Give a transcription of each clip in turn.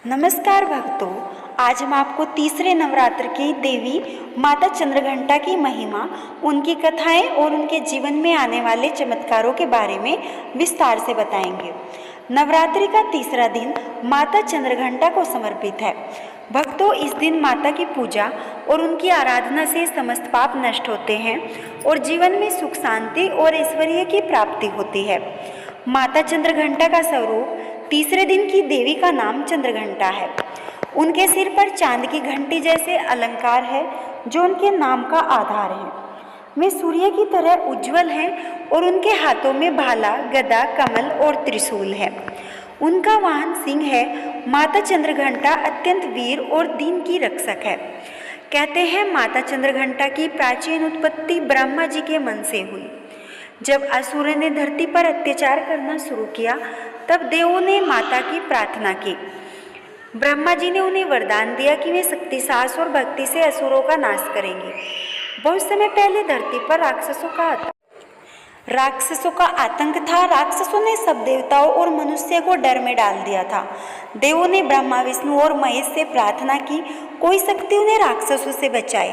नमस्कार भक्तों, आज हम आपको तीसरे नवरात्र की देवी माता चंद्रघंटा की महिमा, उनकी कथाएं और उनके जीवन में आने वाले चमत्कारों के बारे में विस्तार से बताएंगे। नवरात्रि का तीसरा दिन माता चंद्रघंटा को समर्पित है। भक्तों, इस दिन माता की पूजा और उनकी आराधना से समस्त पाप नष्ट होते हैं और जीवन में सुख शांति और ऐश्वर्य की प्राप्ति होती है। माता चंद्रघंटा का स्वरूप तीसरे दिन की देवी का नाम चंद्रघंटा है। उनके सिर पर चांद की घंटी जैसे अलंकार है जो उनके नाम का आधार है। वे सूर्य की तरह उज्जवल हैं और उनके हाथों में भाला, गदा, कमल और त्रिशूल है। उनका वाहन सिंह है। माता चंद्रघंटा अत्यंत वीर और दीन की रक्षक है। कहते हैं माता चंद्रघंटा की प्राचीन उत्पत्ति ब्रह्मा जी के मन से हुई। जब असुरों ने धरती पर अत्याचार करना शुरू किया तब देवों ने माता की प्रार्थना की। ब्रह्मा जी ने उन्हें वरदान दिया कि वे शक्ति, साहस और भक्ति से असुरों का नाश करेंगे। बहुत समय पहले धरती पर राक्षसों का आतंक था। राक्षसों ने सब देवताओं और मनुष्य को डर में डाल दिया था। देवों ने ब्रह्मा, विष्णु और महेश से प्रार्थना की, कोई शक्ति उन्हें राक्षसों से बचाए।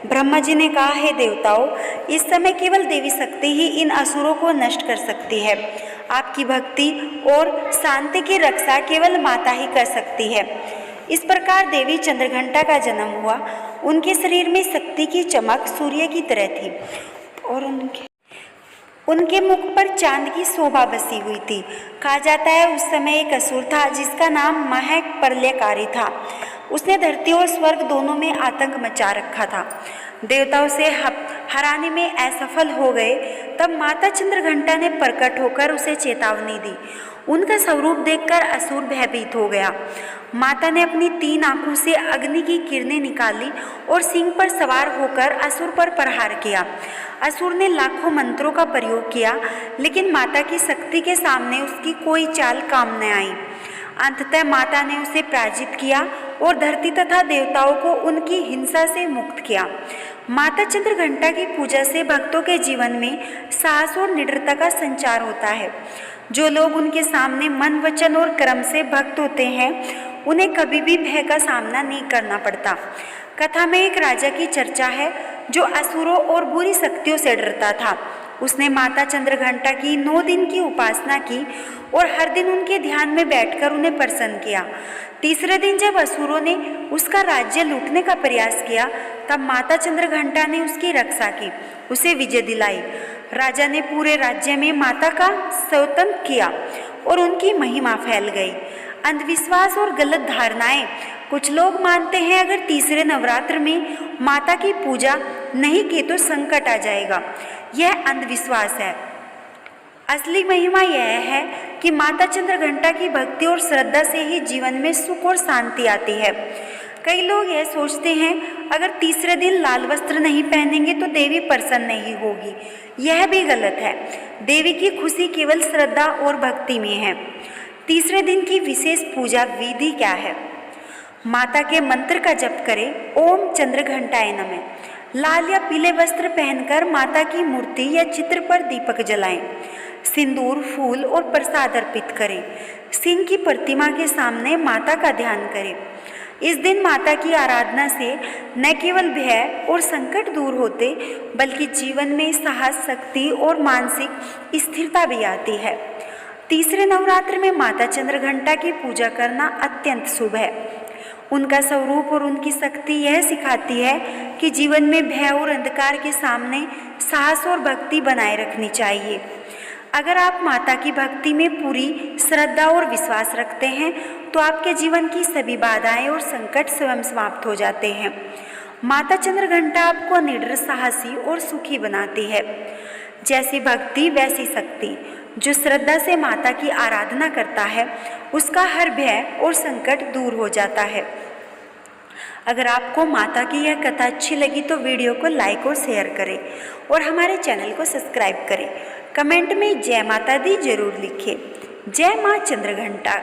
ब्रह्मा जी ने कहा, हे देवताओं, इस समय केवल देवी शक्ति ही इन असुरों को नष्ट कर सकती है। आपकी भक्ति और शांति की रक्षा केवल माता ही कर सकती है। इस प्रकार देवी चंद्रघंटा का जन्म हुआ। उनके शरीर में शक्ति की चमक सूर्य की तरह थी और उनके मुख पर चांद की शोभा बसी हुई थी। कहा जाता है उस समय एक असुर था जिसका नाम महाप्रलयकारी था। उसने धरती और स्वर्ग दोनों में आतंक मचा रखा था। देवताओं से हराने में असफल हो गए। तब माता चंद्रघंटा ने प्रकट होकर उसे चेतावनी दी। उनका स्वरूप देखकर असुर भयभीत हो गया। माता ने अपनी 3 आंखों से अग्नि की किरणें निकाली और सिंह पर सवार होकर असुर पर प्रहार किया। असुर ने लाखों मंत्रों का प्रयोग किया, लेकिन माता की शक्ति के सामने उसकी कोई चाल काम न आई। अंततः माता ने उसे पराजित किया और धरती तथा देवताओं को उनकी हिंसा से मुक्त किया। माता चंद्रघंटा की पूजा से भक्तों के जीवन में साहस और निडरता का संचार होता है। जो लोग उनके सामने मन, वचन और कर्म से भक्त होते हैं, उन्हें कभी भी भय का सामना नहीं करना पड़ता। कथा में एक राजा की चर्चा है जो असुरों और बुरी शक्तियों से डरता था। उसने माता चंद्रघंटा की 9 दिन की उपासना की और हर दिन उनके ध्यान में बैठकर उन्हें प्रसन्न किया। तीसरे दिन जब असुरों ने उसका राज्य लूटने का प्रयास किया, तब माता चंद्रघंटा ने उसकी रक्षा की, उसे विजय दिलाई। राजा ने पूरे राज्य में माता का स्तोत्र किया और उनकी महिमा फैल गई। अंधविश्वास और गलत धारणाएं। कुछ लोग मानते हैं अगर तीसरे नवरात्र में माता की पूजा नहीं की तो संकट आ जाएगा। यह अंधविश्वास है। असली महिमा यह है कि माता चंद्रघंटा की भक्ति और श्रद्धा से ही जीवन में सुख और शांति आती है। कई लोग यह सोचते हैं अगर तीसरे दिन लाल वस्त्र नहीं पहनेंगे तो देवी प्रसन्न नहीं होगी। यह भी गलत है। देवी की खुशी केवल श्रद्धा और भक्ति में है। तीसरे दिन की विशेष पूजा विधि क्या है? माता के मंत्र का जप करें। ओम चंद्रघंटाय नमः। लाल या पीले वस्त्र पहनकर माता की मूर्ति या चित्र पर दीपक जलाएं। सिंदूर, फूल और प्रसाद अर्पित करें। सिंह की प्रतिमा के सामने माता का ध्यान करें। इस दिन माता की आराधना से न केवल भय और संकट दूर होते, बल्कि जीवन में साहस, शक्ति और मानसिक स्थिरता भी आती है। तीसरे नवरात्र में माता चंद्रघंटा की पूजा करना अत्यंत शुभ है। उनका स्वरूप और उनकी शक्ति यह सिखाती है कि जीवन में भय और अंधकार के सामने साहस और भक्ति बनाए रखनी चाहिए। अगर आप माता की भक्ति में पूरी श्रद्धा और विश्वास रखते हैं तो आपके जीवन की सभी बाधाएं और संकट स्वयं समाप्त हो जाते हैं। माता चंद्रघंटा आपको निडर, साहसी और सुखी बनाती है। जैसी भक्ति वैसी शक्ति। जो श्रद्धा से माता की आराधना करता है उसका हर भय और संकट दूर हो जाता है। अगर आपको माता की यह कथा अच्छी लगी तो वीडियो को लाइक और शेयर करें और हमारे चैनल को सब्सक्राइब करें। कमेंट में जय माता दी जरूर लिखें। जय माँ चंद्रघंटा।